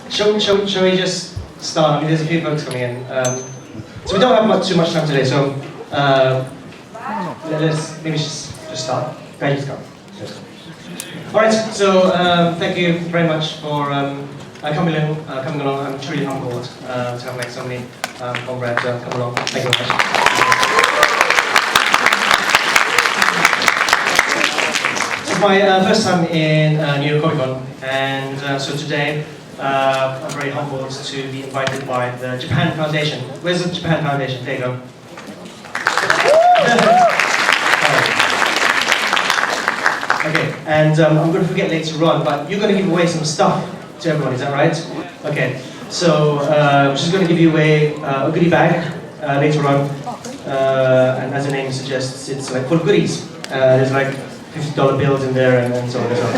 Shall we just start? I mean, there's a few folks coming in. So we don't have too much time today, so let's maybe just start. Thank you, Scott. Alright, so thank you very much for coming along. I'm truly humbled to have like so many comrades come along. Thank you very much. It's my first time in New York Comic Con, and so today I'm very humbled to be invited by the Japan Foundation. Where's the Japan Foundation? There you go. Okay, and I'm going to forget later on, but you're going to give away some stuff to everyone, is that right? Okay, so I'm just going to give you away a goodie bag later on, and as the name suggests, it's like full of goodies. There's like $50 bills in there and so on and so on.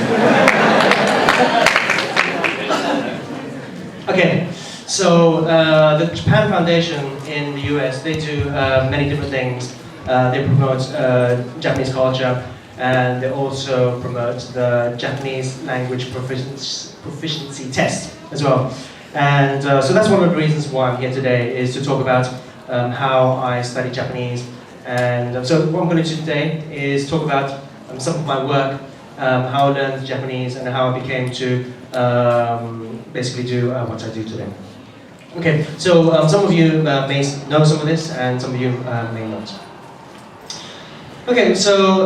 Okay, so the Japan Foundation in the US, they do many different things. They promote Japanese culture, and they also promote the Japanese language proficiency test as well. And so that's one of the reasons why I'm here today, is to talk about how I study Japanese. And so what I'm going to do today is talk about some of my work, how I learned Japanese, and how I became to basically do what I do today. Okay, so some of you may know some of this, and some of you may not. Okay, so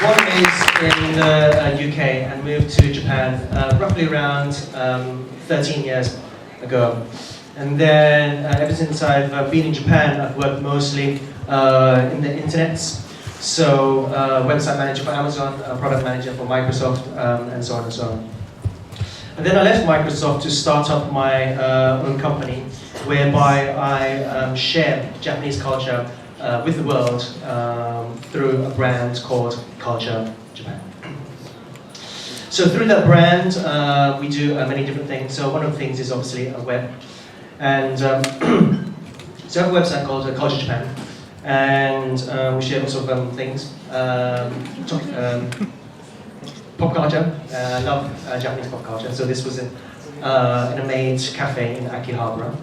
one is in the UK and moved to Japan roughly around 13 years ago. And then ever since I've been in Japan, I've worked mostly in the internet. So website manager for Amazon, product manager for Microsoft, and so on and so on. And then I left Microsoft to start up my own company, whereby I share Japanese culture with the world through a brand called Culture Japan. So through that brand, we do many different things. So one of the things is obviously a web. And so I have a website called Culture Japan. And we share lots of things. Pop culture. I love Japanese pop culture. So this was in a maid cafe in Akihabara.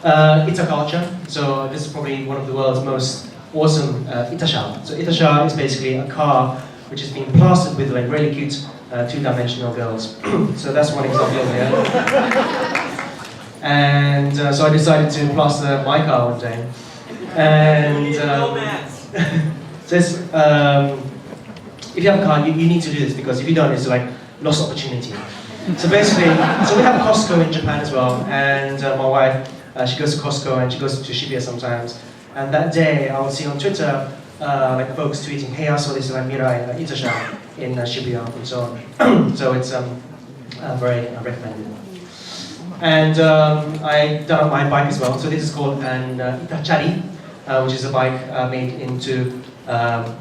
Ita culture. So this is probably one of the world's most awesome itasha. So itasha is basically a car which has been plastered with like really cute two-dimensional girls. So that's one example over here. And so I decided to plaster my car one day. And so it's, if you have a car, you need to do this, because if you don't, it's like lost opportunity. So basically, so we have Costco in Japan as well, and my wife, she goes to Costco and she goes to Shibuya sometimes. And that day, I would see on Twitter, like folks tweeting, "Hey, I saw this Mirai Itasha in Shibuya," and so on. So it's very recommended. And I done my bike as well. So this is called an Itachari, which is a bike made into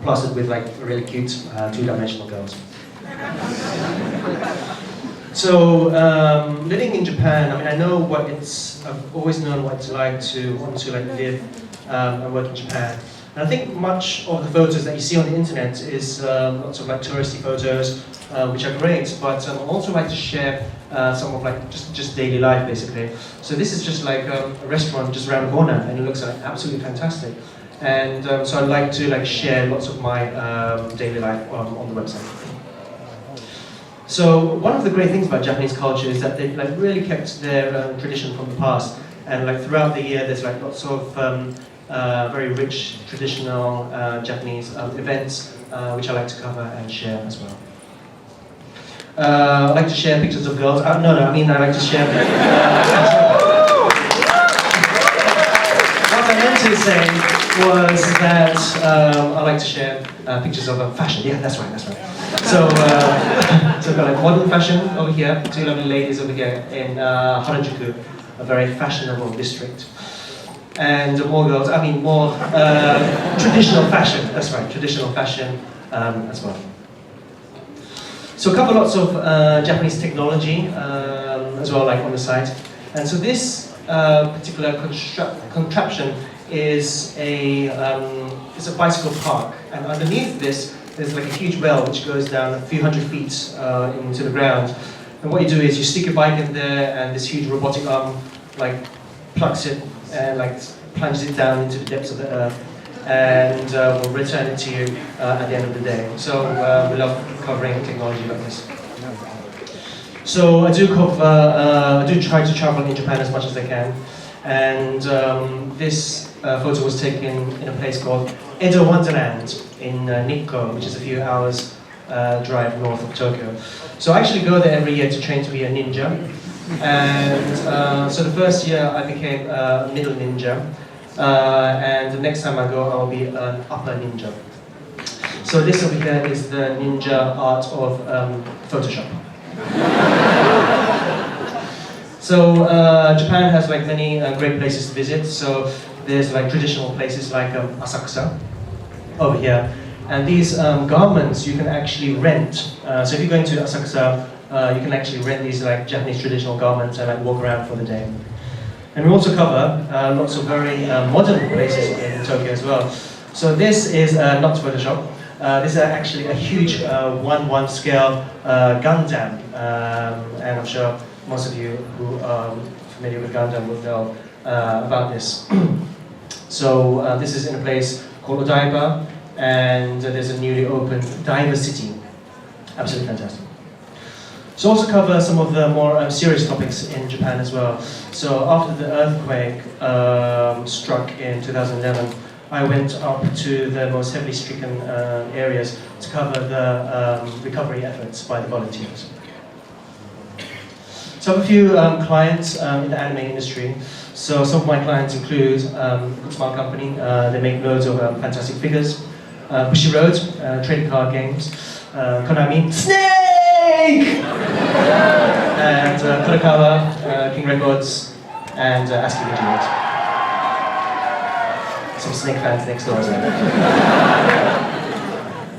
plastered with like really cute two-dimensional girls. So living in Japan, I mean, I know what it's. I've always known what it's like to want to like live and work in Japan. And I think much of the photos that you see on the internet is lots of like touristy photos, which are great. But I also like to share some of like just daily life basically. So this is just like a restaurant just around the corner, and it looks like absolutely fantastic. And so I'd like to like share lots of my daily life on the website. So one of the great things about Japanese culture is that they've like really kept their tradition from the past, and like throughout the year there's like lots of very rich traditional Japanese events which I like to cover and share as well. I like to share pictures of girls. I like to share. What I meant to say was that I like to share pictures of fashion. Yeah, that's right. So, so we've got like modern fashion over here, two lovely ladies over here in Harajuku, a very fashionable district. And more girls, more traditional fashion, that's right, traditional fashion as well. So I cover lots of Japanese technology as well, like on the site. And so this particular contraption is a bicycle park, and underneath this there's like a huge well which goes down a few hundred feet into the ground. And what you do is you stick your bike in there, and this huge robotic arm like plucks it and like plunges it down into the depths of the earth, and will return it to you at the end of the day. So we love covering technology like this. So I do try to travel in Japan as much as I can, and this photo was taken in a place called Edo Wonderland in Nikko, which is a few hours drive north of Tokyo. So I actually go there every year to train to be a ninja, and so the first year I became a middle ninja, and the next time I go I'll be an upper ninja. So this over here is the ninja art of Photoshop. So Japan has like many great places to visit. So there's like traditional places like Asakusa over here, and these garments you can actually rent. So if you're going to Asakusa, you can actually rent these like Japanese traditional garments and like walk around for the day. And we also cover lots of very modern places in Tokyo as well. So this is not Photoshop. This is actually a huge 1:1 scale Gundam, and I'm sure most of you who are familiar with Gundam will know about this. So this is in a place called Odaiba, and there's a newly opened Diver City. Absolutely fantastic. So also cover some of the more serious topics in Japan as well. So after the earthquake struck in 2011, I went up to the most heavily stricken areas to cover the recovery efforts by the volunteers. So I have a few clients in the anime industry. So some of my clients include Good Smile Company. They make loads of fantastic figures. Bushiroad, trading card games. Konami, Snake! And Kurokawa, King Records, and ASCII Engineers. Some Snake fans next door as well.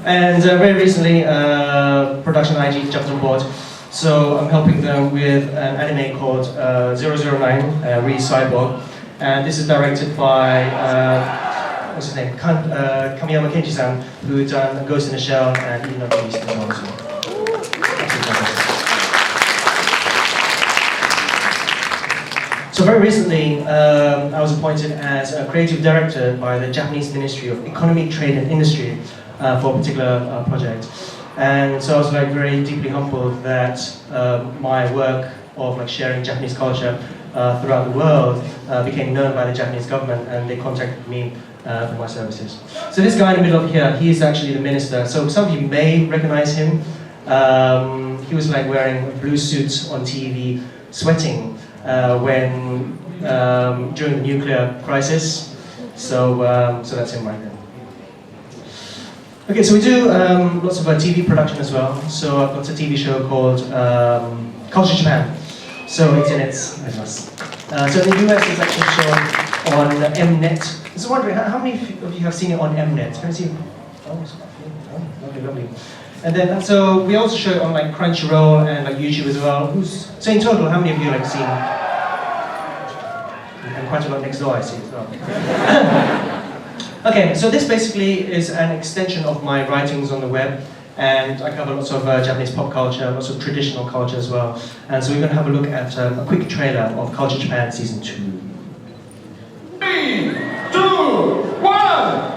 And very recently, Production IG jumped on board. So I'm helping them with an anime called 009, Re-Cyborg. And this is directed by, what's his name? Kamiyama Kenji-san, who done Ghost in the Shell and Eden of the East as well. So very recently, I was appointed as a creative director by the Japanese Ministry of Economy, Trade and Industry for a particular project. And so I was like very deeply humbled that my work of like sharing Japanese culture throughout the world became known by the Japanese government, and they contacted me for my services. So this guy in the middle of here, he is actually the minister. So some of you may recognize him. He was like wearing a blue suit on TV, sweating when during the nuclear crisis. So that's him right there. Okay, so we do lots of TV production as well. So I've got a TV show called Culture Japan. So it's in its so in the US it's actually shown on Mnet. I was wondering how many of you have seen it on Mnet? Can I see? Oh, lovely, lovely. And then so we also show it on like Crunchyroll and like YouTube as well. So in total, how many of you like seen? And quite a lot next door I see as well. Okay, so this basically is an extension of my writings on the web, and I cover lots of Japanese pop culture, lots of traditional culture as well. And so we're going to have a look at a quick trailer of Culture Japan Season 2. 3, 2, 1!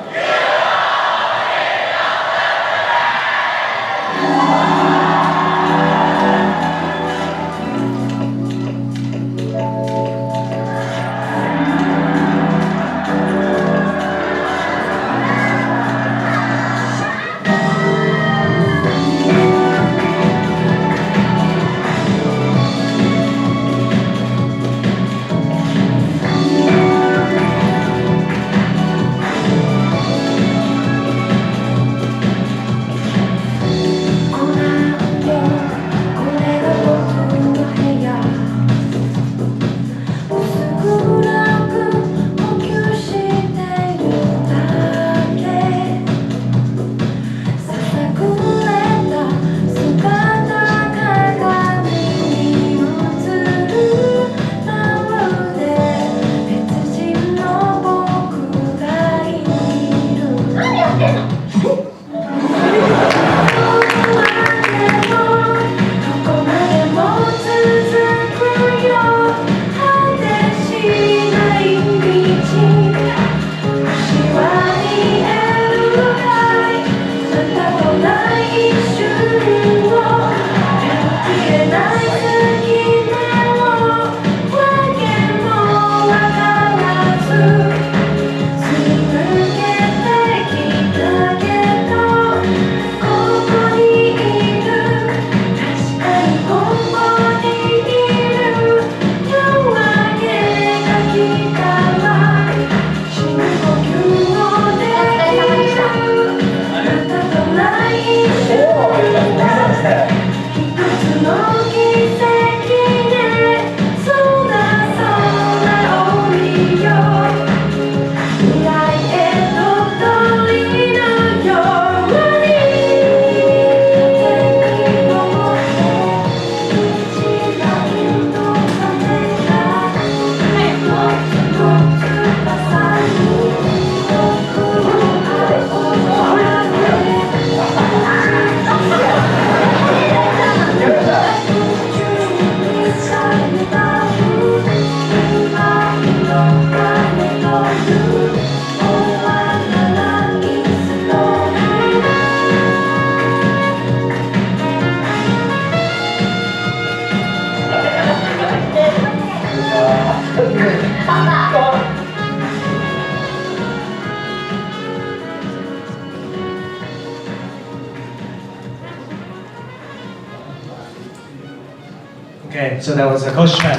Okay, so that was a Culture Japan.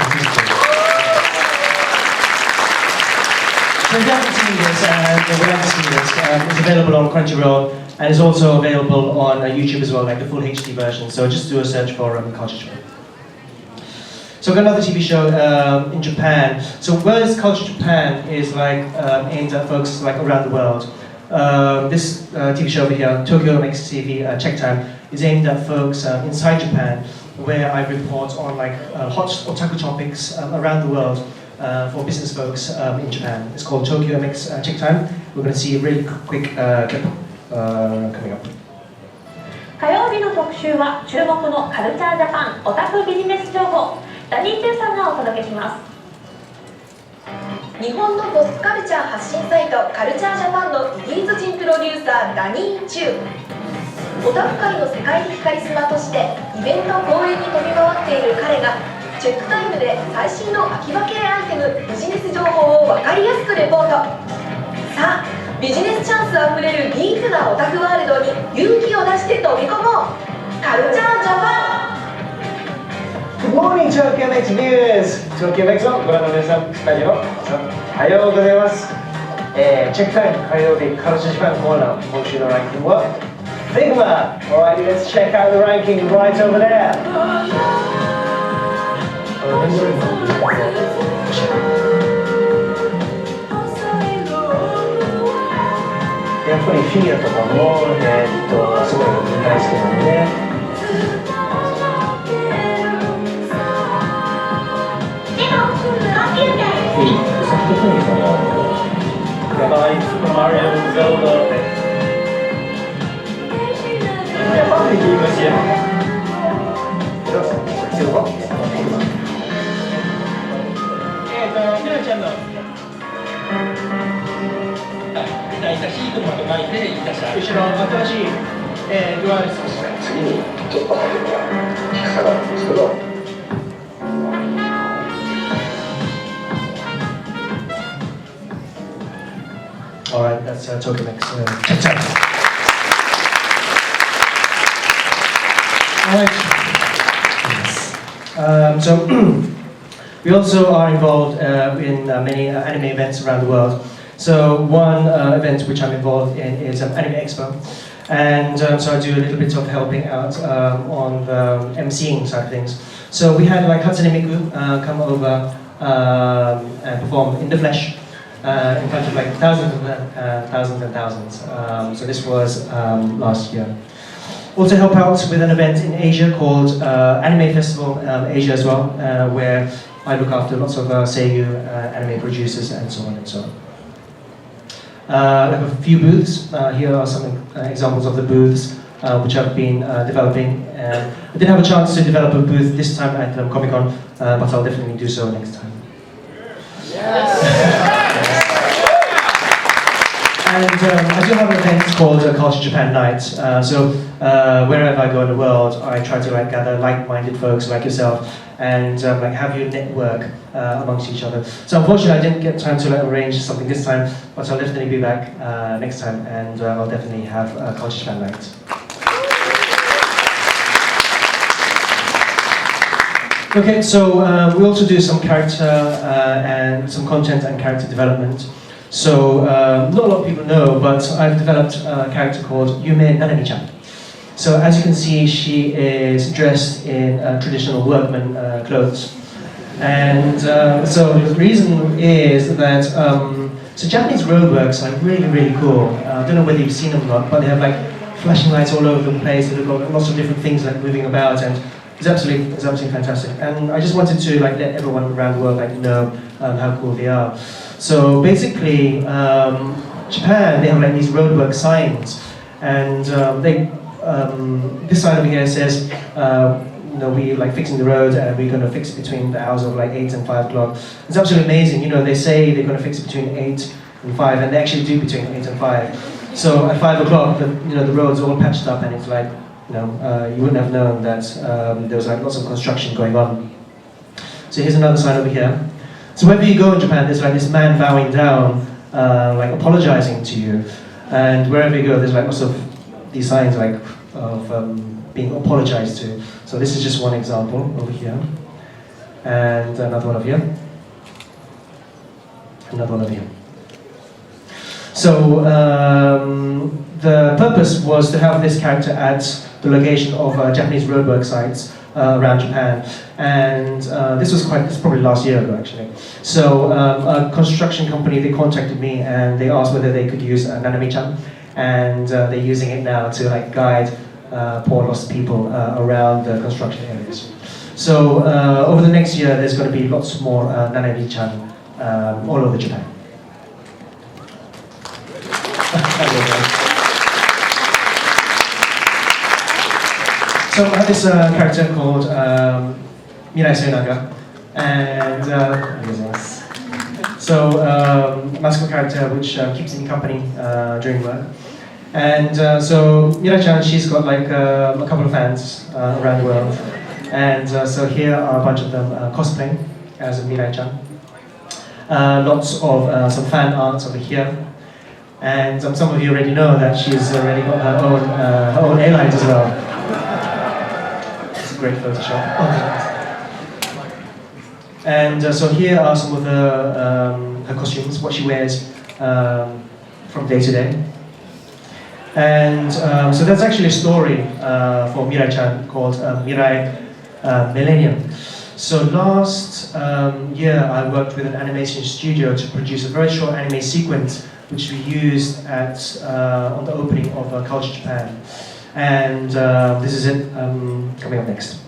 So if you haven't seen this, it's available on Crunchyroll, and it's also available on YouTube as well, like the full HD version. So just do a search for Culture Japan. So we've got another TV show in Japan. So whereas Culture Japan is like aimed at folks like around the world, this TV show over here, Tokyo NYCC Check Time, is aimed at folks inside Japan, where I report on like hot otaku topics around the world for business folks in Japan. It's called Tokyo MX Check Time. We're going to see a really quick clip coming up. 火曜日の特集は注目のカルチャージャパンオタクビジネス情報、ダニーチューさんがお届けします。日本のポスカルチャー発信サイトカルチャージャパンのイギリス人プロデューサーダニー・チュー。オタク界の世界的カリスマとしてイベント公演に飛び回っている彼がチェックタイムで最新の秋葉系アイテムビジネス情報を分かりやすくレポート。さあビジネスチャンスあふれるディープなオタクワールドに勇気を出して飛び込もう。カルチャージャパン。 Good morning, Tokyo MX viewers! Tokyo MX をご覧の皆さん、スタジオのおはようございます。チェックタイム火曜日カルチャージャパンコーナー、今週のランキングは Figma! Alright, let's check out the ranking right over there! やっぱりフィギュアとかも、すごい大好きなんでね。Like Super Mario, Zelda. Japan で聞きましたよ。ミラちゃんの。板シートまで巻いて板シャー。後ろ新しいドアです。次にちょっと入るのが引っかかるんですけど。 Alright, that's Tokyo MX Check Time. Alright. So, we also are involved in many anime events around the world. So, one event which I'm involved in is Anime Expo. And so I do a little bit of helping out on the MCing side of things. So, we had like Hatsune Miku come over and perform in the flesh. In front of like thousands and thousands. So this was last year. Also help out with an event in Asia called Anime Festival Asia as well, where I look after lots of Seiyu anime producers and so on and so on. I have a few booths. Here are some examples of the booths which I've been developing. I didn't have a chance to develop a booth this time at Comic-Con, but I'll definitely do so next time. Yes. And I do have an event called Culture Japan Night. So wherever I go in the world, I try to like gather like-minded folks like yourself and like have you network amongst each other. So unfortunately, I didn't get time to like arrange something this time, but I'll definitely be back next time, and I'll definitely have Culture Japan Night. Okay, so we also do some character and some content and character development. So, not a lot of people know, but I've developed a character called Yume Nanami-chan. So, as you can see, she is dressed in traditional workman clothes. And so the reason is that So Japanese roadworks are really, really cool. I don't know whether you've seen them or not, but they have like flashing lights all over the place. They've got lots of different things like moving about, and it's absolutely fantastic. And I just wanted to like let everyone around the world like know how cool they are. So basically, Japan, they have like these roadwork signs, and this sign over here says, you know, we like fixing the road, and we're going to fix it between the hours of like 8 and 5 o'clock. It's absolutely amazing. You know, they say they're going to fix it between 8 and 5, and they actually do between 8 and 5. So at 5 o'clock, the road's all patched up, and it's like, you know, you wouldn't have known that there was like lots of construction going on. So here's another sign over here. So wherever you go in Japan, there's like this man bowing down, like apologizing to you, and wherever you go, there's like lots of these signs like of being apologized to. So this is just one example over here, and another one over here, another one over here. So the purpose was to have this character at the location of Japanese roadwork sites around Japan, and this probably last year ago actually. So a construction company, they contacted me and they asked whether they could use Nanami-chan, and they're using it now to like guide poor lost people around the construction areas. So over the next year, there's going to be lots more Nanami-chan all over Japan. So I have this character called Mirai Seinaga, and mascot character which keeps me company during work. And so Mirai-chan, she's got like a couple of fans around the world, and so here are a bunch of them cosplaying as Mirai-chan. Lots of some fan arts over here. And some of you already know that she's already got her own airlines as well. It's a great Photoshop. And so here are some of her costumes, what she wears from day to day. And so that's actually a story for Mirai-chan called Mirai Millennium. So last year I worked with an animation studio to produce a very short anime sequence which we used on the opening of Culture Japan. And this is it coming up next.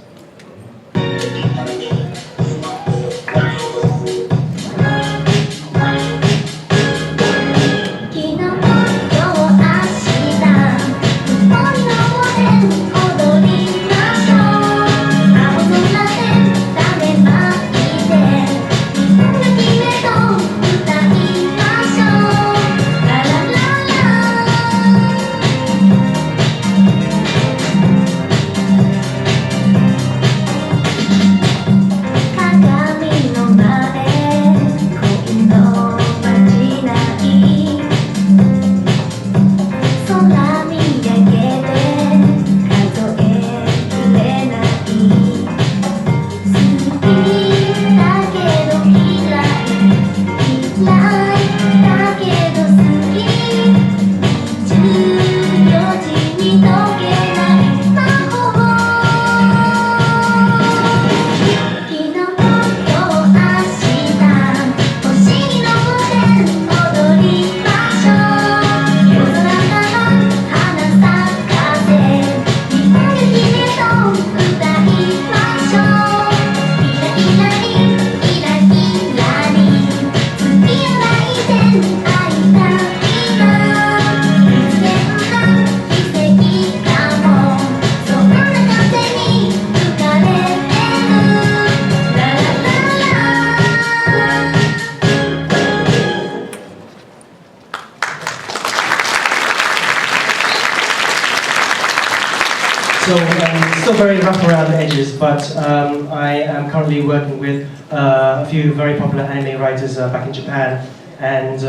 still very rough around the edges, but I am currently working with a few very popular anime writers back in Japan, and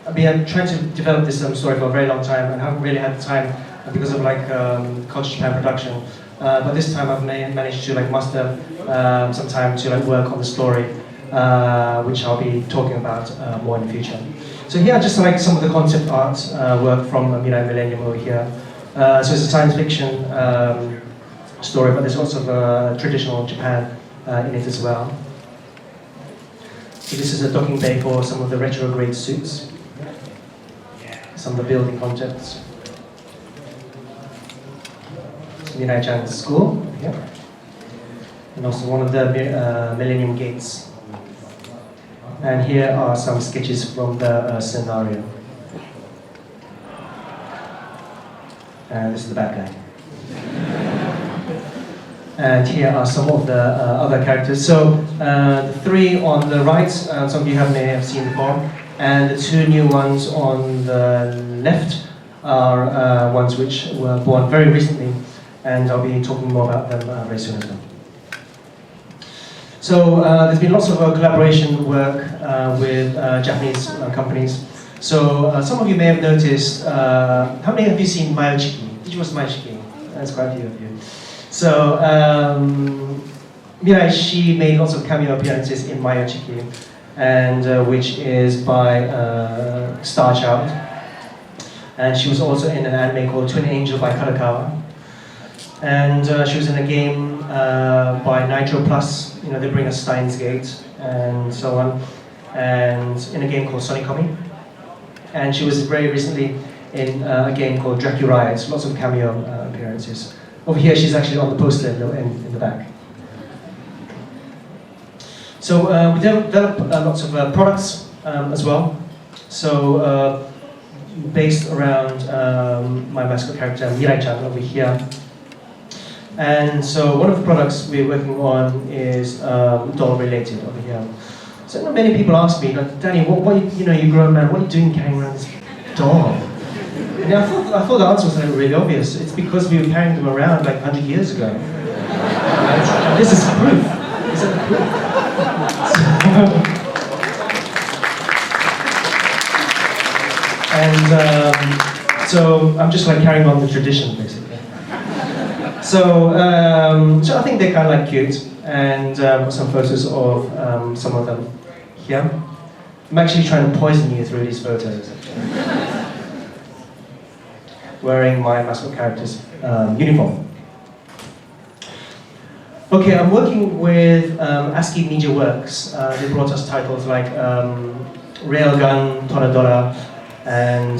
I've been trying to develop this story for a very long time, and haven't really had the time because of like Culture Japan production. But this time I've managed to like muster some time to like work on the story, which I'll be talking about more in the future. So here are just like some of the concept art work from Mirai Millennium over here. So it's a science fiction story, but there's also traditional Japan in it as well. So this is a docking bay for some of the retrograde suits, some of the building concepts. Mirai-chan's school, and also one of the Millennium Gates. And here are some sketches from the scenario. And this is the bad guy. And here are some of the other characters. So the three on the right, some of you may have seen before, and the two new ones on the left are ones which were born very recently, and I'll be talking more about them very soon as well. So there's been lots of collaboration work with Japanese companies. So some of you may have noticed, how many have you seen Mayochiki? Did you watch Mayochiki? That's quite a few of you. So Mirai, she made lots of cameo appearances in Mayochiki, and which is by Star Child. And she was also in an anime called Twin Angel by Kadokawa. And she was in a game by Nitro Plus, they bring us Steins Gate and so on, and in a game called Sonic Comi. And she was very recently in a game called Dracula Riots, lots of cameo appearances. Over here, she's actually on the poster in the back. So we develop lots of products as well. So based around my mascot character, Mirai-chan over here. And so one of the products we're working on is doll related over here. So many people ask me, like, Danny, what you grown man, what are you doing carrying around this doll? And I thought the answer was like really obvious. It's because we were carrying them around like 100 years ago. And this is proof. This is proof. So I'm just like carrying on the tradition, basically. So I think they're kind of like cute, and some photos of some of them here. I'm actually trying to poison you through these photos. Wearing my mascot character's uniform. Okay, I'm working with ASCII Media Works. They brought us titles like Railgun, Toradora, and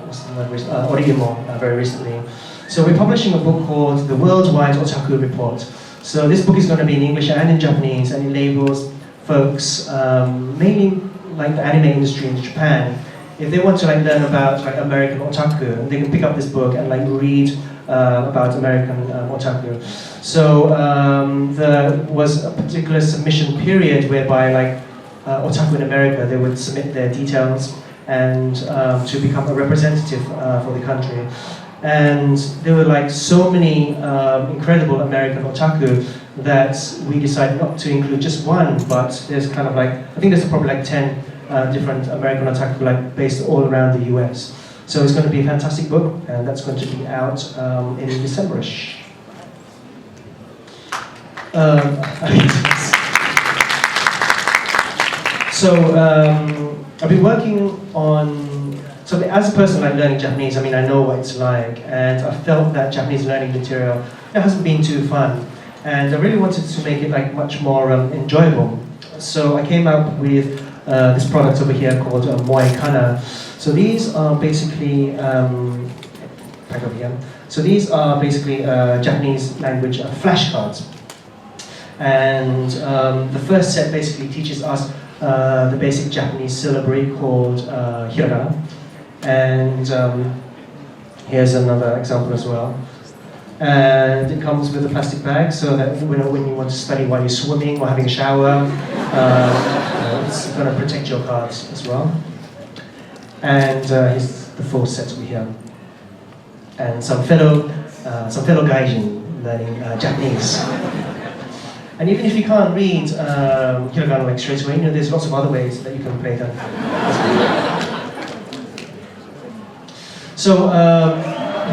what's the word? Origimo very recently. So we're publishing a book called The Worldwide Otaku Report. So this book is going to be in English and in Japanese, and it labels folks, mainly like the anime industry in Japan, if they want to like learn about like American otaku, they can pick up this book and like read about American otaku. So there was a particular submission period whereby like otaku in America, they would submit their details and to become a representative for the country. And there were like so many incredible American otaku that we decided not to include just one, but there's kind of like, I think there's probably like 10 different American otaku like based all around the US. So it's going to be a fantastic book, and that's going to be out in December-ish. I've been working on, so as a person like learning Japanese, I mean, I know what it's like, and I felt that Japanese learning material, it hasn't been too fun, and I really wanted to make it like much more enjoyable. So I came up with this product over here called Moai Kana. So these are basically, back over here. So these are basically Japanese language flashcards. And the first set basically teaches us the basic Japanese syllabary called hiragana. And here's another example as well. And it comes with a plastic bag, so that when you want to study while you're swimming or having a shower, it's going to protect your cards as well. And here's the full set we have. And some fellow gaijin learning Japanese. And even if you can't read hiragana like straight away, there's lots of other ways that you can play them. So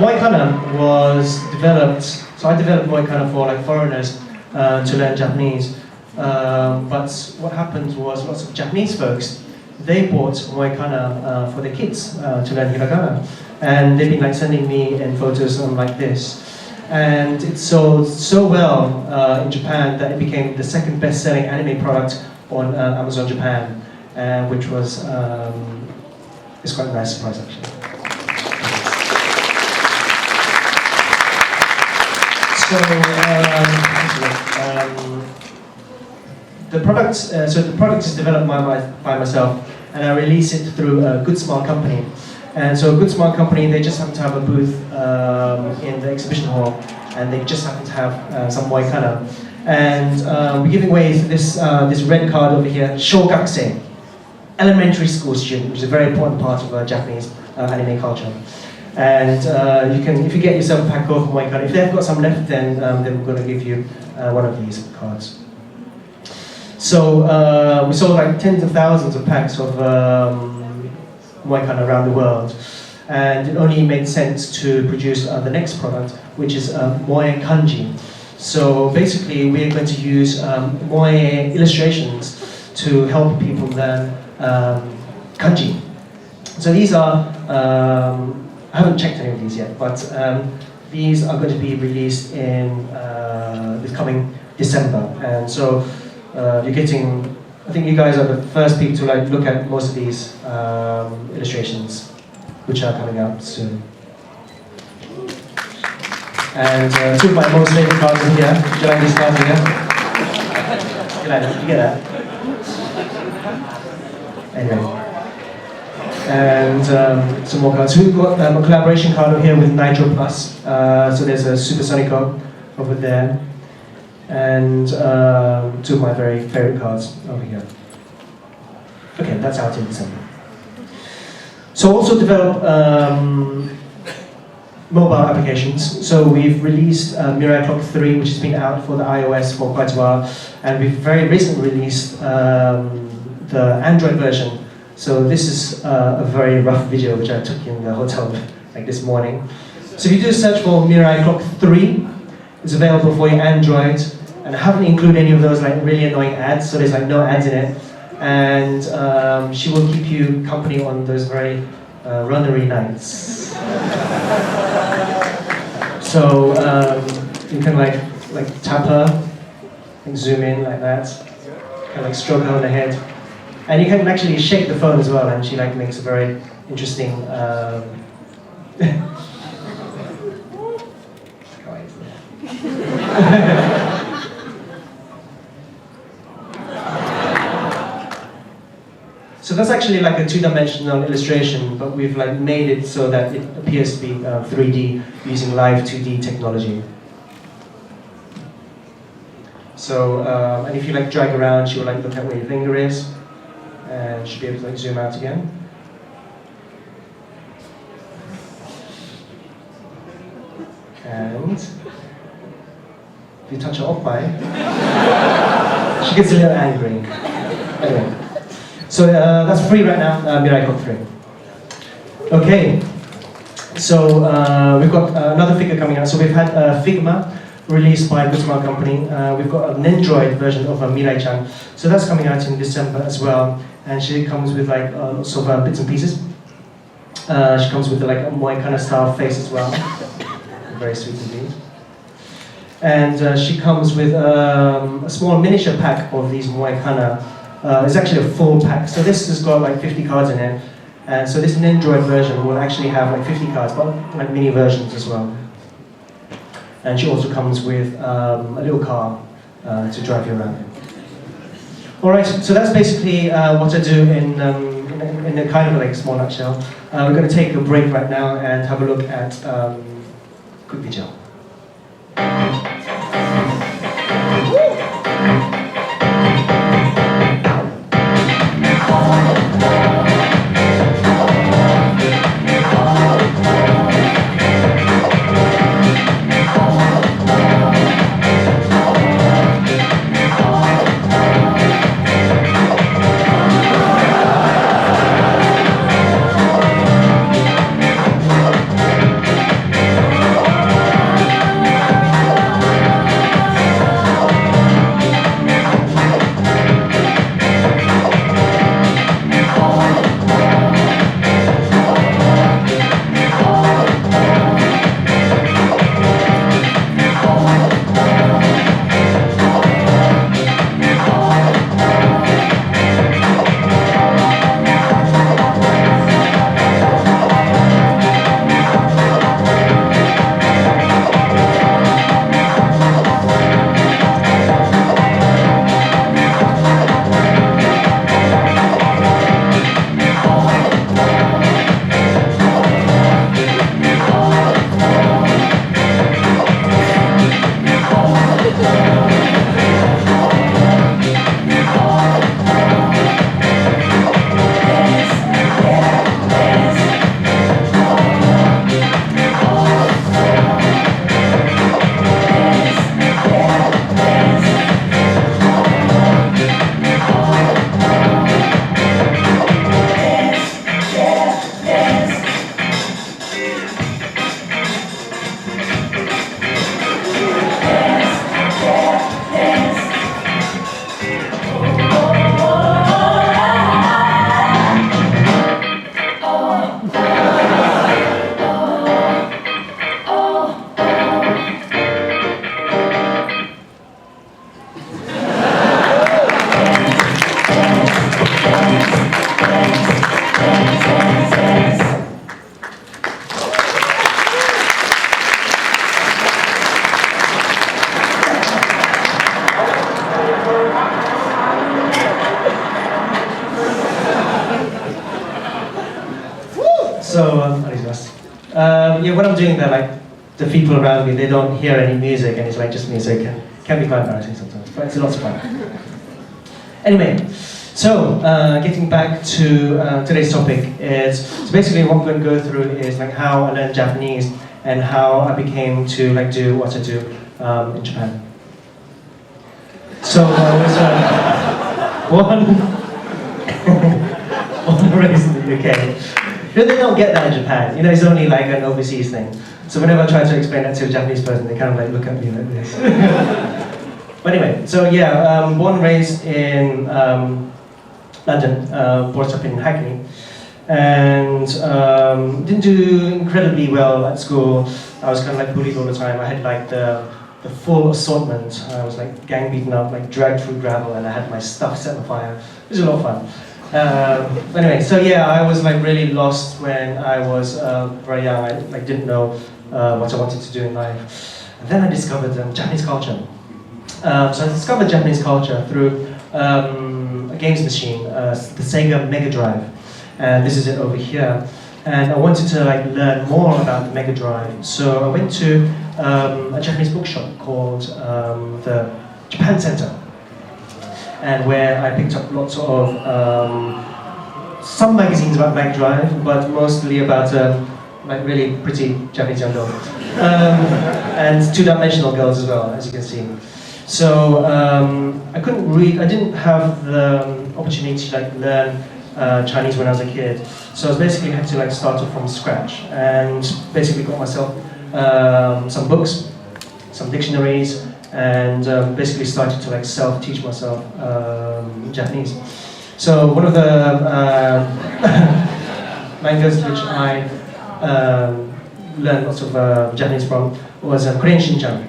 Moai Kana was developed. So I developed Moai Kana for like foreigners to learn Japanese. But what happened was lots of Japanese folks, they bought Moai Kana for their kids to learn hiragana, and they've been like sending me in photos like this. And it sold so well in Japan that it became the second best-selling anime product on Amazon Japan, which was it's quite a nice surprise actually. So the product, is developed by myself, and I release it through a Good Smart company. And so Good Smart company, they just happen to have a booth in the exhibition hall, and they just happen to have some Moikana. And we're giving away this red card over here, Shogakusei, elementary school student, which is a very important part of Japanese anime culture. And you can, if you get yourself a pack of Moikana, if they've got some left, then they're going to give you one of these cards. So we sold like tens of thousands of packs of Moikana around the world, and it only made sense to produce the next product, which is Moe Kanji. So basically, we're going to use Moe illustrations to help people learn kanji. So these are, I haven't checked any of these yet, but these are going to be released in this coming December. And so you're getting, I think you guys are the first people to like look at most of these illustrations, which are coming out soon. And two of my most favorite cards in here. Do you like these cards in here? You like them? You get that? Anyway. And some more cards. We've got a collaboration card over here with Nitro Plus. So there's a Supersonico over there. And two of my very favorite cards over here. Okay, that's out in December. So also develop mobile applications. So we've released Mirai Clock 3, which has been out for the iOS for quite a while, and we've very recently released the Android version. So this is a very rough video which I took in the hotel like this morning. So if you do a search for Mirai Clock 3, it's available for your Android, and I haven't included any of those like really annoying ads, so there's like no ads in it. And she will keep you company on those very runnery nights. So you can like tap her and zoom in like that, kind of like stroke her on the head, and you can actually shake the phone as well, and she like makes a very interesting. So that's actually like a two-dimensional illustration, but we've like made it so that it appears to be 3D using live 2D technology. So, and if you like drag around, she will like look at where your finger is, and she'll be able to like zoom out again. And if you touch her off-eye, she gets a little angry. Anyway. So that's free right now, Mirai Clock 3. Okay, so we've got another figure coming out. So we've had Figma released by Good Smart company. We've got an Android version of Mirai-chan. So that's coming out in December as well. And she comes with like lots of bits and pieces. She comes with like a Moe kind of style face as well. Very sweet indeed. And she comes with a small miniature pack of these Moe Kana. It's actually a full pack. So this has got like 50 cards in it. And so this Android version will actually have like 50 cards, but like mini versions as well. And she also comes with a little car to drive you around. All right, so that's basically what I do in a kind of like small nutshell. We're going to take a break right now and have a look at quick video. So, yeah, when I'm doing that, like, the people around me, they don't hear any music, and it's like just music, and can be quite embarrassing sometimes, but it's a lot of fun. Anyway, so getting back to today's topic is, so basically what I'm going to go through is like how I learned Japanese and how I became to like do what I do in Japan. So I was born and raised in the UK. They don't get that in Japan. You know, it's only like an overseas thing. So whenever I try to explain that to a Japanese person, they kind of like look at me like this. But anyway, so yeah, born and raised in London, brought up in Hackney, and didn't do incredibly well at school. I was kind of like bullied all the time. I had like the full assortment. I was like gang beaten up, like dragged through gravel, and I had my stuff set on fire. It was a lot of fun. Anyway, so yeah, I was like really lost when I was very young. I like didn't know what I wanted to do in life. And then I discovered Japanese culture. So I discovered Japanese culture through a games machine, the Sega Mega Drive. And this is it over here. And I wanted to like learn more about the Mega Drive. So I went to a Japanese bookshop called the Japan Center. And where I picked up lots of some magazines about Mega Drive, but mostly about like really pretty Japanese young girls. And two-dimensional girls as well, as you can see. So I couldn't read, I didn't have the opportunity to like learn Chinese when I was a kid. So I basically had to like start off from scratch and basically got myself some books, some dictionaries, and basically started to like self-teach myself Japanese. So one of the mangas which I learned lots of Japanese from was Korean Shin-chan.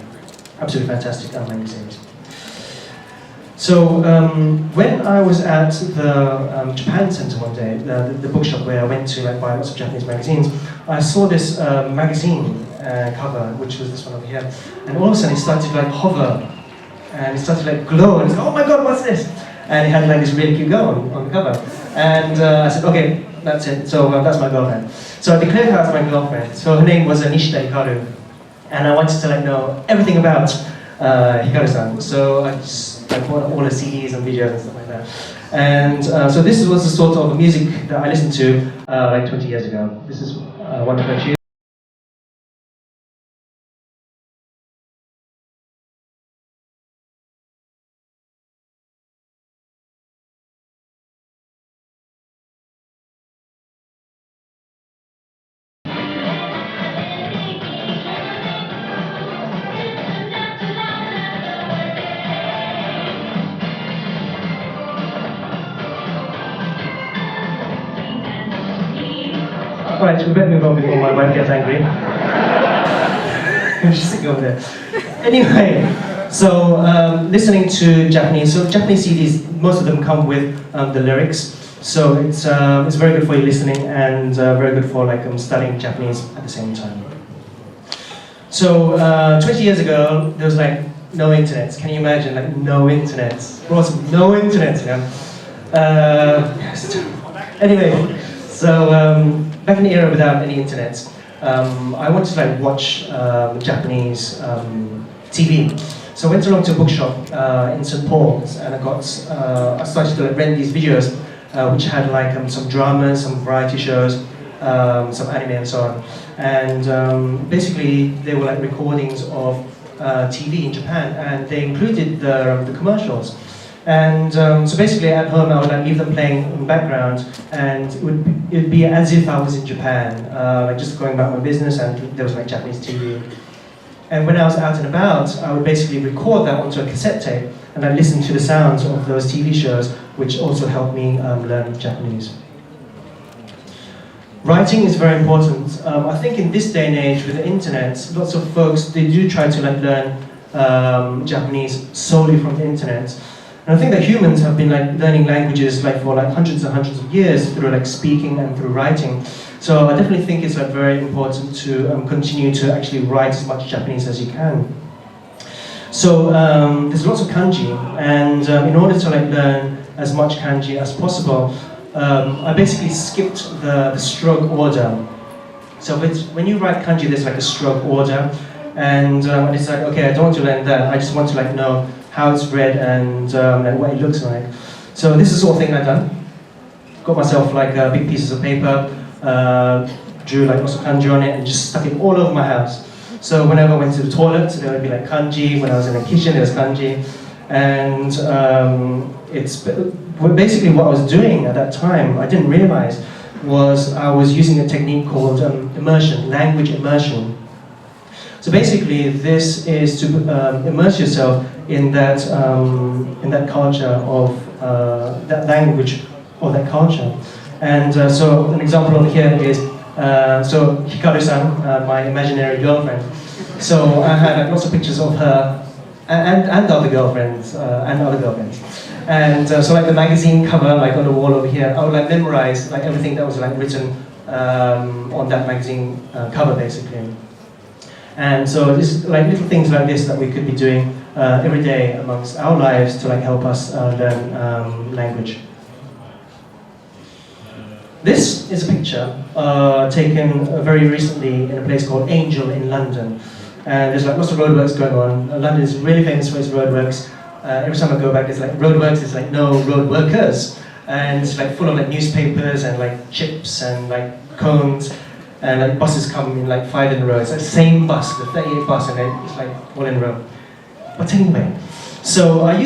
Absolutely fantastic manga series. So when I was at the Japan Center one day, the bookshop where I went to like buy lots of Japanese magazines, I saw this magazine cover, which was this one over here, and all of a sudden it started to like hover, and it started to like glow, and it's like, oh my god, what's this? And it had like this really cute girl on the cover, and I said, okay, that's it. So that's my girlfriend. So I declared her as my girlfriend. So her name was Nishida Hikaru, and I wanted to like know everything about Hikaru-san. So I bought all the CDs and videos and stuff like that. And so this was the sort of music that I listened to like 20 years ago. This is one of her tunes. Alright, we better move on before my wife gets angry. She's sitting over there. Anyway, so listening to Japanese. So Japanese CDs, most of them come with the lyrics. So it's very good for you listening and very good for like studying Japanese at the same time. So 20 years ago, there was like no internet. Can you imagine like no internet? Awesome, no internet, you know. Anyway, so back in the era without any internet, I wanted to like watch Japanese TV. So I went along to a bookshop in St. Paul's, and I started to like, rent these videos, which had like some dramas, some variety shows, some anime and so on. And basically they were like recordings of TV in Japan, and they included the commercials. And so basically at home I would like, leave them playing in the background, and it would be as if I was in Japan, like just going about my business, and there was like Japanese TV. And when I was out and about, I would basically record that onto a cassette tape, and I'd listen to the sounds of those TV shows, which also helped me learn Japanese. Writing is very important. I think in this day and age with the internet, lots of folks, they do try to like learn Japanese solely from the internet. And I think that humans have been like learning languages like for like hundreds and hundreds of years through like speaking and through writing. So I definitely think it's like very important to continue to actually write as much Japanese as you can. So there's lots of kanji, and in order to like learn as much kanji as possible, I basically skipped the stroke order. So when you write kanji, there's like a stroke order, and I decided, okay, I don't want to learn that. I just want to like know how it's read and what it looks like. So this is the sort of thing I've done. Got myself like big pieces of paper, drew like lots of kanji on it, and just stuck it all over my house. So whenever I went to the toilet, there would be like kanji. When I was in the kitchen, there was kanji, and it's basically what I was doing at that time. I didn't realize was I was using a technique called immersion, language immersion. So basically, this is to immerse yourself in that culture of that language or that culture. And so an example on here is so Hikaru-san, my imaginary girlfriend. So I had like, lots of pictures of her and other girlfriends and so like the magazine cover like on the wall over here, I would like memorize like everything that was like written on that magazine cover basically. And so this like little things like this that we could be doing every day amongst our lives to like help us learn language. This is a picture taken very recently in a place called Angel in London. And there's like lots of roadworks going on. London is really famous for its roadworks. Every time I go back, there's like roadworks, there's like no road workers. And it's like full of like newspapers and like chips and like cones. And like buses come in like 5 in a row. It's like the same bus, the 38 bus, and it's like all in a row. But anyway, so I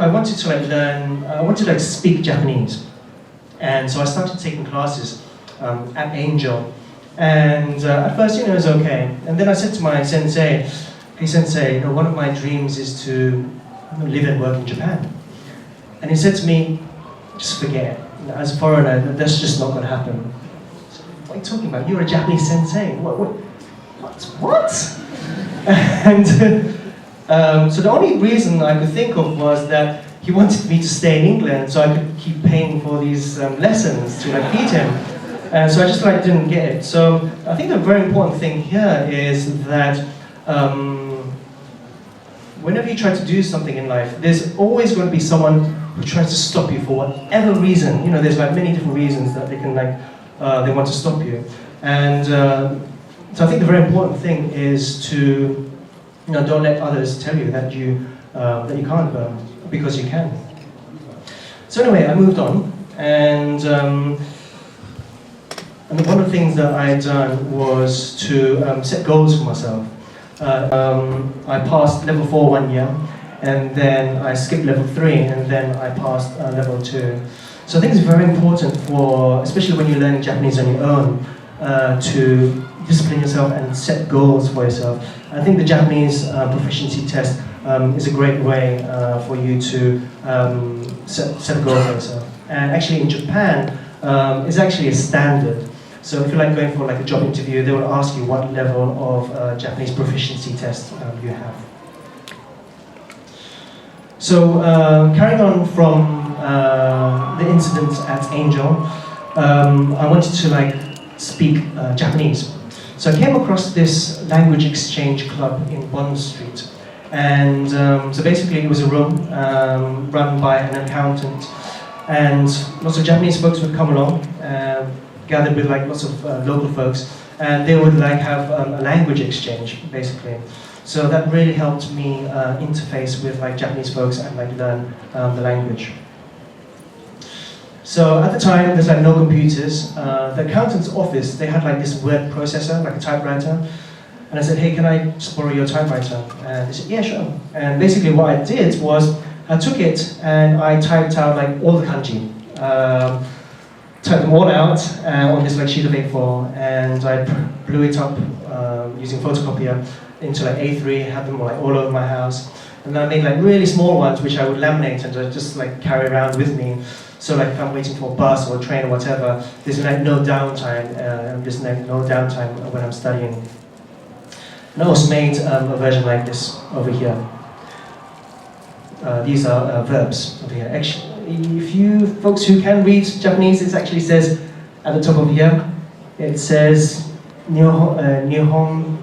wanted to like learn, I wanted to like speak Japanese. And so I started taking classes at Angel. And at first, it was okay. And then I said to my sensei, hey sensei, one of my dreams is to live and work in Japan. And he said to me, just forget it. As a foreigner, that's just not going to happen. So, what are you talking about? You're a Japanese sensei. What? And so the only reason I could think of was that he wanted me to stay in England so I could keep paying for these lessons to like feed him. And so I just like didn't get it. So I think the very important thing here is that whenever you try to do something in life, there's always going to be someone who tries to stop you for whatever reason. There's like many different reasons that they can they want to stop you. And so I think the very important thing is to don't let others tell you that you can't because you can. So anyway, I moved on, and one of the things that I had done was to set goals for myself. I passed level 4 1 year, and then I skipped level 3, and then I passed level 2. So I think it's very important for, especially when you're learning Japanese on your own, to discipline yourself and set goals for yourself. I think the Japanese proficiency test is a great way for you to set a goal for yourself. And actually in Japan, it's actually a standard. So if you're like going for like a job interview, they will ask you what level of Japanese proficiency test you have. So carrying on from the incident at Angel, I wanted to like speak Japanese. So I came across this language exchange club in Bond Street. And so basically it was a room run by an accountant, and lots of Japanese folks would come along, gathered with like lots of local folks, and they would like have a language exchange basically. So that really helped me interface with like Japanese folks and like learn the language. So at the time, there's like no computers. The accountant's office, they had like this word processor, like a typewriter. And I said, hey, can I just borrow your typewriter? And they said, yeah, sure. And basically what I did was, I took it and I typed out like all the kanji. Typed them all out on this like sheet of A4, and I blew it up using photocopier into like A3, had them like all over my house. And then I made like really small ones which I would laminate and just like carry around with me. So like if I'm waiting for a bus or a train or whatever, there's like no downtime. There's like no downtime when I'm studying. And I also made a version like this over here. These are verbs over here. Actually, if you folks who can read Japanese, it actually says at the top of here, it says Nihon,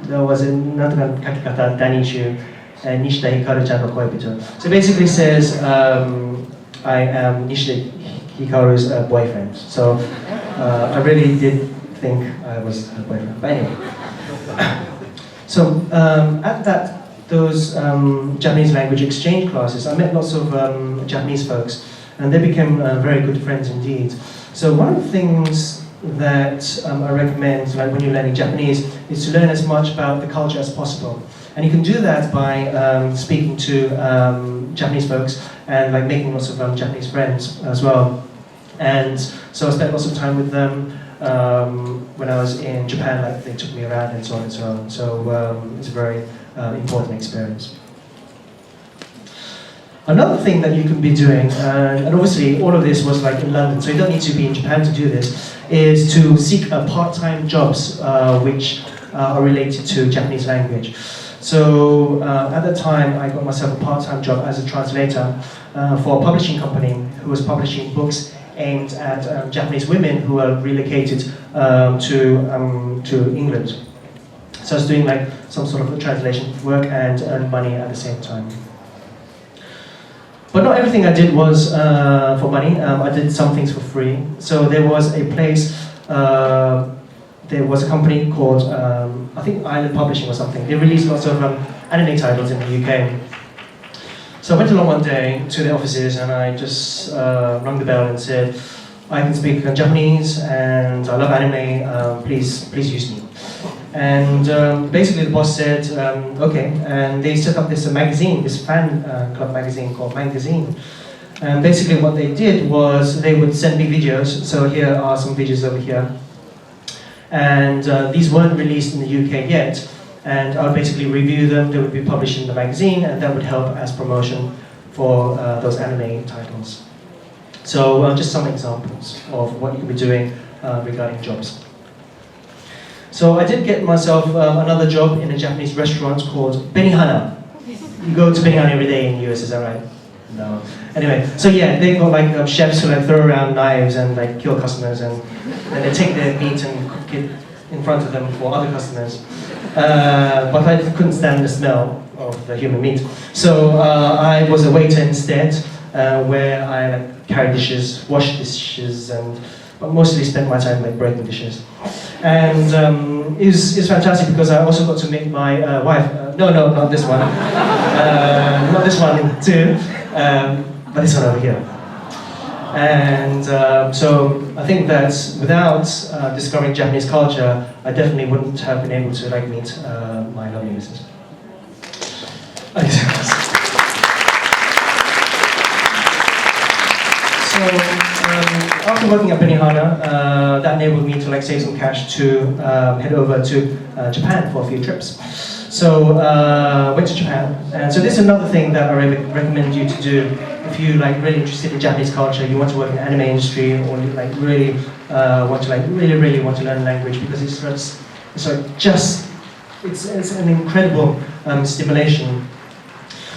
there was a nantoka kakikata Danishu, Nishida Hikaru-chan no koibito. So basically says, I am Nishida Hikaru's boyfriend. So I really did think I was her boyfriend. But anyway. So at those Japanese language exchange classes, I met lots of Japanese folks, and they became very good friends indeed. So one of the things that I recommend, like when you're learning Japanese, is to learn as much about the culture as possible. And you can do that by speaking to Japanese folks and like making lots of Japanese friends as well. And so I spent lots of time with them when I was in Japan. Like they took me around and so on and so on. So it's a very important experience. Another thing that you can be doing, and obviously all of this was like in London, so you don't need to be in Japan to do this, is to seek part-time jobs which are related to Japanese language. So at the time, I got myself a part-time job as a translator for a publishing company who was publishing books aimed at Japanese women who were relocated to England. So I was doing like some sort of translation work and earn money at the same time. But not everything I did was for money. I did some things for free. So there was a place, there was a company called, I think Island Publishing or something. They released lots of anime titles in the UK. So I went along one day to the offices and I just rang the bell and said, I can speak Japanese and I love anime, please use me. And basically the boss said, okay, and they set up this magazine, this fan club magazine called Magazine. And basically what they did was they would send me videos, so here are some videos over here. And these weren't released in the UK yet, and I would basically review them, they would be published in the magazine, and that would help as promotion for those anime titles. So just some examples of what you can be doing regarding jobs. So I did get myself another job in a Japanese restaurant called Benihana. You go to Benihana every day in the US, is that right? No. Anyway, so yeah, they've got like chefs who like throw around knives and like kill customers, and then they take their meat and cook it in front of them for other customers. But I couldn't stand the smell of the human meat. So I was a waiter instead, where I like carried dishes, washed dishes, and mostly spent my time like breaking dishes. And it was fantastic because I also got to meet my wife. No, not this one. Not this one too, but this one over here. And so I think that without discovering Japanese culture, I definitely wouldn't have been able to like meet my lovely missus. So after working at Benihana, that enabled me to like save some cash to head over to Japan for a few trips. So went to Japan, and so this is another thing that I recommend you to do if you like really interested in Japanese culture. You want to work in the anime industry, or you like really want to like really want to learn language, because it's an incredible stimulation.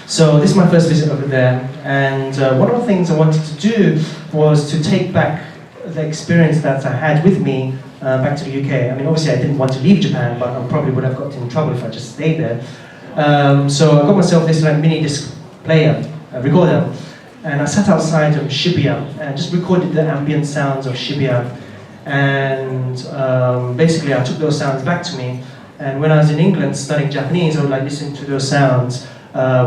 So this is my first visit over there, and one of the things I wanted to do was to take back the experience that I had with me back to the UK. I mean, obviously I didn't want to leave Japan, but I probably would have got in trouble if I just stayed there. So I got myself this like mini disc player, recorder, and I sat outside of Shibuya and just recorded the ambient sounds of Shibuya. And basically I took those sounds back to me, and when I was in England studying Japanese, I would like listen to those sounds,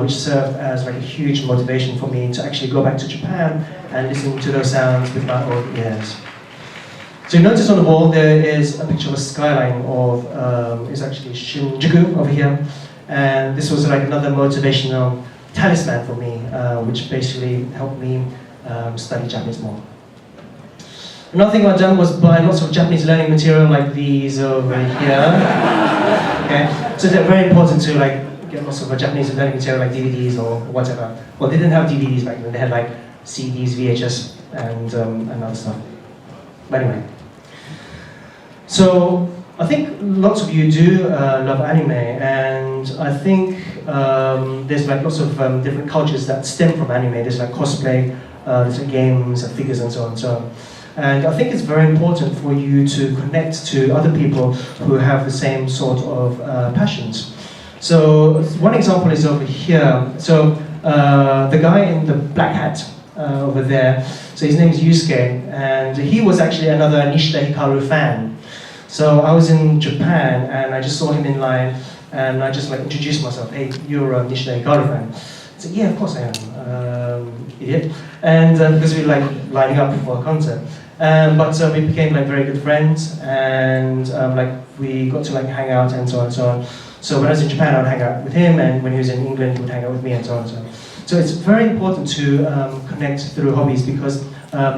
which served as like a huge motivation for me to actually go back to Japan and listen to those sounds with my own ears. So you notice on the wall there is a picture of a skyline of, it's actually Shinjuku over here, and this was like another motivational talisman for me, which basically helped me study Japanese more. Another thing I've done was buy lots of Japanese learning material like these over here. Okay, so they're very important to like get lots of Japanese learning material like DVDs or whatever. Well, they didn't have DVDs back then, they had like CDs, VHS, and other stuff. But anyway. So, I think lots of you do love anime, and I think there's like lots of different cultures that stem from anime. There's like cosplay, there's like games and figures and so on and so on. And I think it's very important for you to connect to other people who have the same sort of passions. So one example is over here. So the guy in the black hat over there, so his name is Yusuke, and he was actually another Nishida Hikaru fan. So I was in Japan and I just saw him in line and I just like introduced myself. Hey, you're a Nishina Hikaru fan? He said, yeah, of course I am, idiot. And because we were like lining up for a concert. But we became like very good friends and like we got to like hang out and so on and so on. So when I was in Japan, I would hang out with him, and when he was in England, he would hang out with me and so on and so on. So it's very important to connect through hobbies because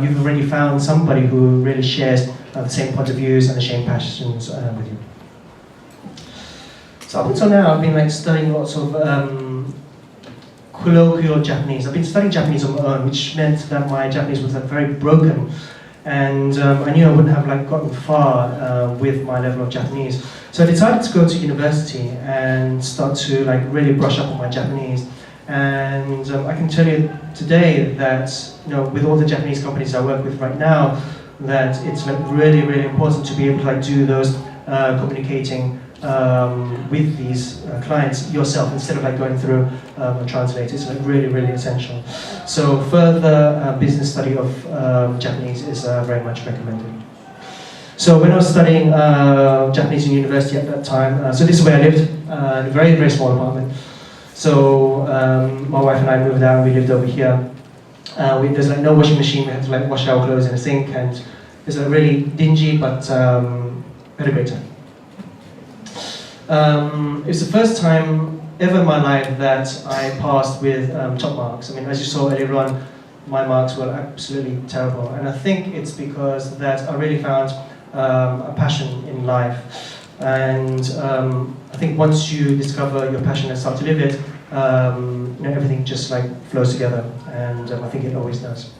you've already found somebody who really shares the same point of views and the same passions with you. So up until now, I've been like studying lots of colloquial Japanese. I've been studying Japanese on my own, which meant that my Japanese was like very broken, and I knew I wouldn't have like gotten far with my level of Japanese. So I decided to go to university and start to like really brush up on my Japanese. And I can tell you today that with all the Japanese companies I work with right now, that it's like really, really important to be able to like do those communicating with these clients yourself instead of like going through a translator. It's like really, really essential. So further business study of Japanese is very much recommended. So when I was studying Japanese in university at that time, so this is where I lived, in a very, very small apartment. So my wife and I moved out and we lived over here. There's like no washing machine, we had to like wash our clothes in a sink, and it's like really dingy, but we had a great time. It was the first time ever in my life that I passed with top marks. I mean, as you saw earlier on, my marks were absolutely terrible, and I think it's because that I really found a passion in life. And I think once you discover your passion and start to live it, everything just like flows together, and I think it always does.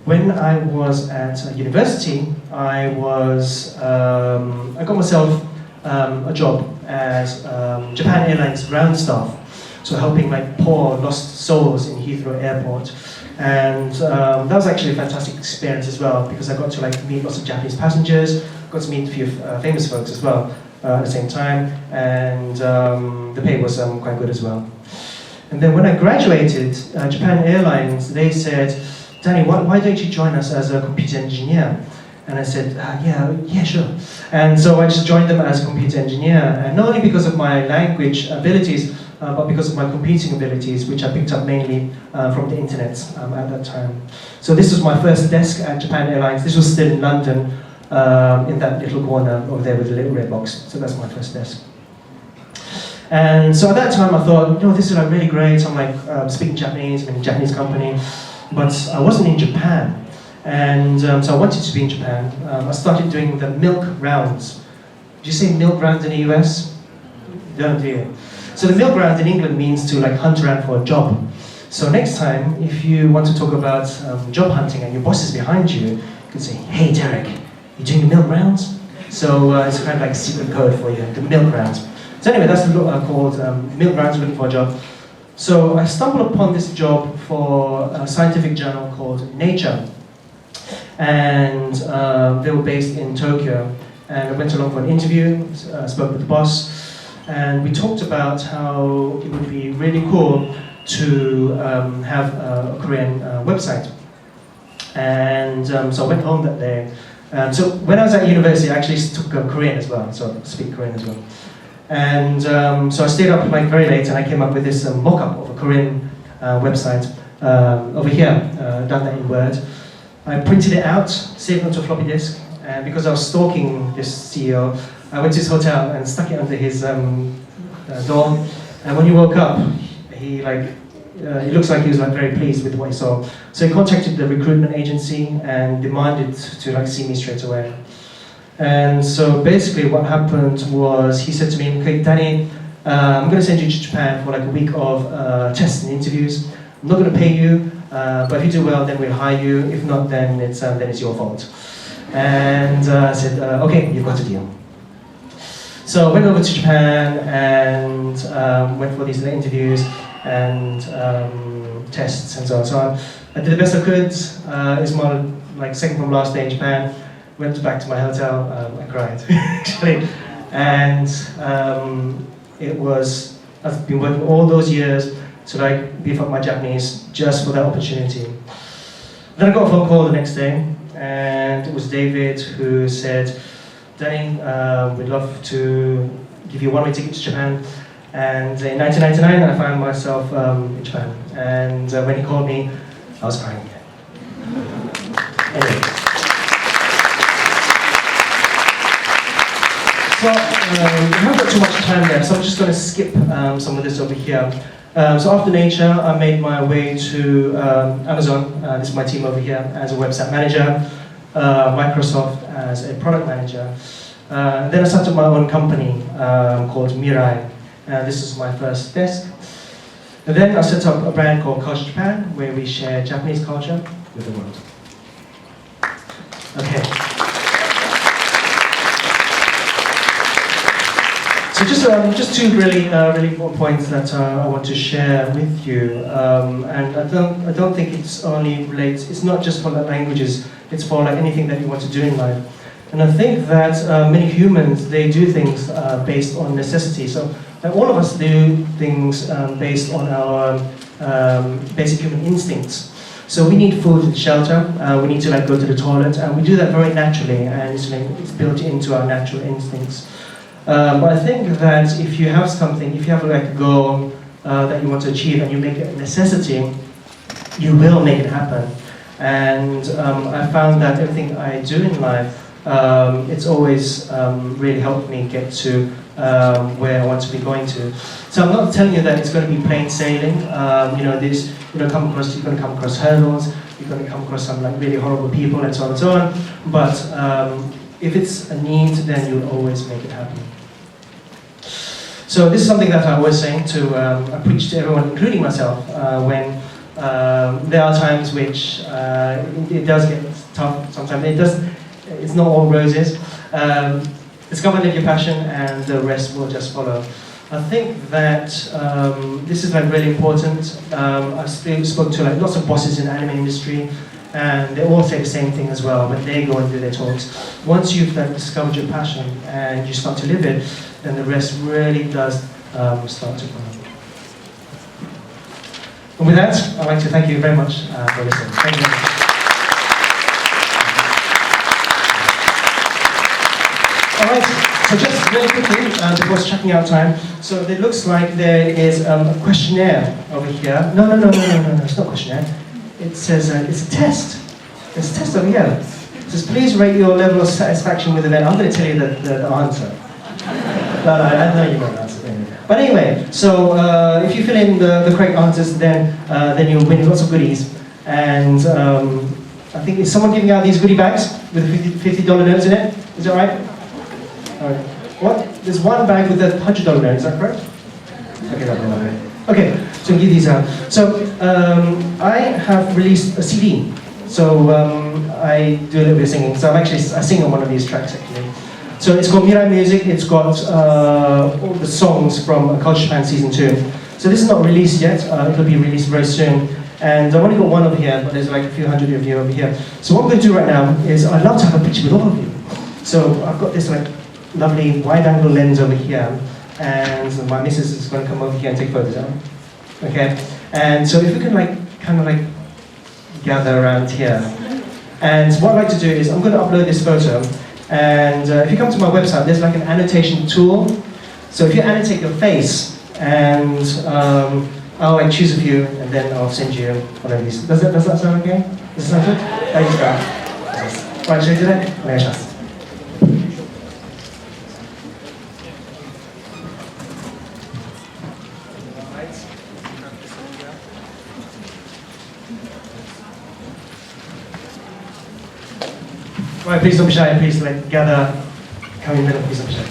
When I was at university, I got myself a job as Japan Airlines ground staff, so helping like poor lost souls in Heathrow Airport. And that was actually a fantastic experience as well, because I got to like meet lots of Japanese passengers, got to meet a few famous folks as well at the same time, and the pay was quite good as well. And then when I graduated, Japan Airlines, they said, Danny, why don't you join us as a computer engineer? And I said, yeah, sure. And so I just joined them as a computer engineer, and not only because of my language abilities, but because of my computing abilities, which I picked up mainly from the internet at that time. So this was my first desk at Japan Airlines. This was still in London, in that little corner over there with the little red box. So that's my first desk. And so at that time I thought, this is like really great. I'm like speaking Japanese, I'm in a Japanese company, but I wasn't in Japan. And so I wanted to be in Japan. I started doing the milk rounds. Did you say milk rounds in the US? Don't do you? So the milk round in England means to like hunt around for a job. So next time, if you want to talk about job hunting and your boss is behind you, you can say, hey Derek, you doing the milk rounds? So it's kind of like a secret code for you, the milk rounds. So anyway, that's called milk rounds, looking for a job. So I stumbled upon this job for a scientific journal called Nature. And they were based in Tokyo. And I went along for an interview, spoke with the boss, and we talked about how it would be really cool to have a Korean website. And so I went home that day. So when I was at university, I actually took Korean as well, so I speak Korean as well. And so I stayed up like very late, and I came up with this mock-up of a Korean website over here, done that in Word. I printed it out, saved it onto a floppy disk, and because I was stalking this CEO, I went to his hotel and stuck it under his door. And when he woke up, it looks like he was like very pleased with what he saw. So he contacted the recruitment agency and demanded to like see me straight away. And so basically what happened was he said to me, okay, Danny, I'm going to send you to Japan for like a week of tests and interviews. I'm not going to pay you, but if you do well, then we'll hire you. If not, then it's your fault. And I said, okay, you've got a deal. So I went over to Japan and went for these interviews and tests and so on. So I did the best I could. It's my like second from last day in Japan. Went back to my hotel. I cried actually, and I've been working all those years to like beef up my Japanese just for that opportunity. Then I got a phone call the next day, and it was David who said, Danny, we'd love to give you a one-way ticket to Japan. And in 1999, I found myself in Japan. And when he called me, I was crying again. Anyway. So, we haven't got too much time left, so I'm just going to skip some of this over here. So after Nature, I made my way to Amazon. This is my team over here as a website manager, Microsoft as a product manager. Then I started my own company called Mirai. This is my first desk. And then I set up a brand called Culture Japan, where we share Japanese culture with the world. Okay. So just two really important points that I want to share with you, and I don't think it's only relates. It's not just for the languages. It's for like anything that you want to do in life. And I think that many humans, they do things based on necessity. So all of us do things based on our basic human instincts. So we need food and shelter. We need to like go to the toilet, and we do that very naturally, and it's built into our natural instincts. But I think that if you have something, if you have like a goal that you want to achieve and you make it a necessity, you will make it happen. And I found that everything I do in life, it's always really helped me get to where I want to be going to. So I'm not telling you that it's going to be plain sailing. You're going to come across hurdles. You're going to come across some like really horrible people and so on and so on. But if it's a need, then you'll always make it happen. So this is something that I always say I preach to everyone, including myself, when there are times which it does get tough. Sometimes it's not all roses. Discover your passion, and the rest will just follow. I think that this is like really important. I spoke to like lots of bosses in the anime industry, and they all say the same thing as well when they go and do their talks. Once you've like discovered your passion and you start to live it, then the rest really does start to follow. And with that, I'd like to thank you very much for listening. Thank you very much. Alright, so just very quickly, before it's checking out time, so it looks like there is a questionnaire over here. No, it's not a questionnaire. It says it's a test. There's a test over here. It says, please rate your level of satisfaction with the event. I'm going to tell you the answer. No, I know you won't answer. But anyway, so if you fill in the correct answers, then you'll win lots of goodies. And I think, is someone giving out these goodie bags with $50 notes in it? Is that right? Alright. What? There's one bag with a $100 note, is that correct? Okay, lovely. Okay, so I'll give these out. So I have released a CD. So I do a little bit of singing. So I sing on one of these tracks actually. So it's called Mirai Music. It's got all the songs from Culture Japan Season 2. So this is not released yet. It'll be released very soon. And I've only got one over here, but there's like a few hundred of you over here. So what I'm going to do right now is I'd love to have a picture with all of you. So I've got this like lovely wide-angle lens over here, and my missus is going to come over here and take photos of it. Okay? And so if we can kind of gather around here. And what I'd like to do is I'm going to upload this photo, and if you come to my website, there's like an annotation tool. So if you annotate your face, and I'll choose a few, and then I'll send you one of these. Does that sound okay? Does that sound good? Thank you, guys. Right, should we do that? Onegaishimasu. Right, please don't be shy, please gather, come in the middle, please don't be shy.